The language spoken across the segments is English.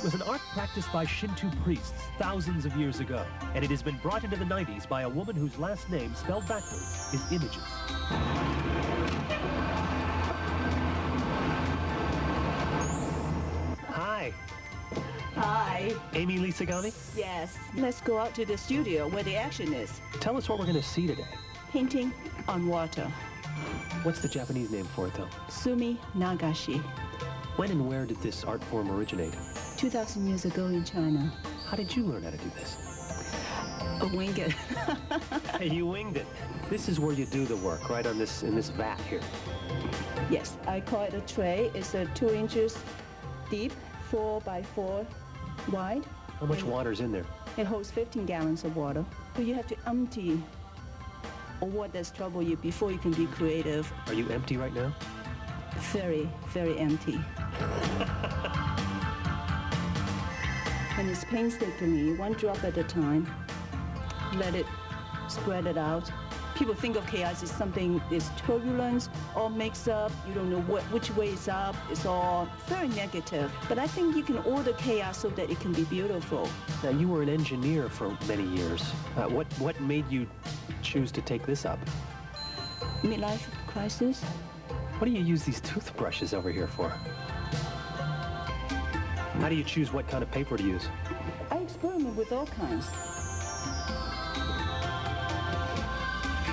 was an art practiced by Shinto priests thousands of years ago, and it has been brought into the 90s by a woman whose last name, spelled backwards, is Images. Hi. Hi. Amy Lisagami? Yes. Let's go out to the studio where the action is. Tell us what we're going to see today. Painting on water. What's the Japanese name for it, though? Sumi Nagashi. When and where did this art form originate? 2,000 years ago in China. How did you learn how to do this? Wing it. You winged it. This is where you do the work, right in this vat here. Yes, I call it a tray. It's 2 inches deep, 4 by 4 wide. How much water's in there? It holds 15 gallons of water. So you have to empty what does trouble you before you can be creative. Are you empty right now? Very, very empty. And it's painstakingly, 1 drop at a time. Let it spread it out. People think of chaos as something is turbulence, all mixed up. You don't know which way is up. It's all very negative. But I think you can order chaos so that it can be beautiful. Now, you were an engineer for many years. What made you choose to take this up? Midlife crisis. What do you use these toothbrushes over here for? How do you choose what kind of paper to use? I experiment with all kinds.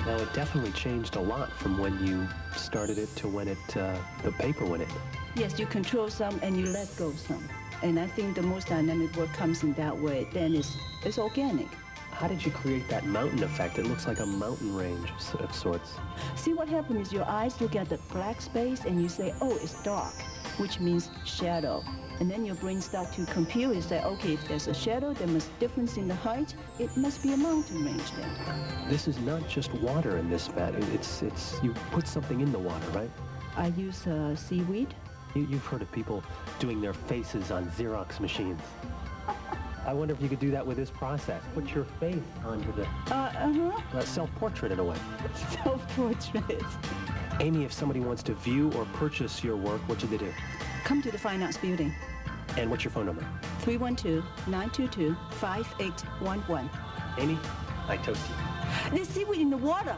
Now, it definitely changed a lot from when you started it to when the paper went in. Yes, you control some and you let go some. And I think the most dynamic work comes in that way. Then it's organic. How did you create that mountain effect? It looks like a mountain range of sorts. See, what happens is your eyes look at the black space and you say, oh, it's dark, which means shadow. And then your brain starts to compute and say, okay, if there's a shadow, there must be a difference in the height. It must be a mountain range then. This is not just water in this vat. It's you put something in the water, right? I use seaweed. You've heard of people doing their faces on Xerox machines. I wonder if you could do that with this process. Put your face onto the self-portrait in a way. Self-portrait. Amy, if somebody wants to view or purchase your work, what should they do? Come to the Fine Arts Building. And what's your phone number? 312-922-5811. Amy, I toast you. There's seaweed in the water.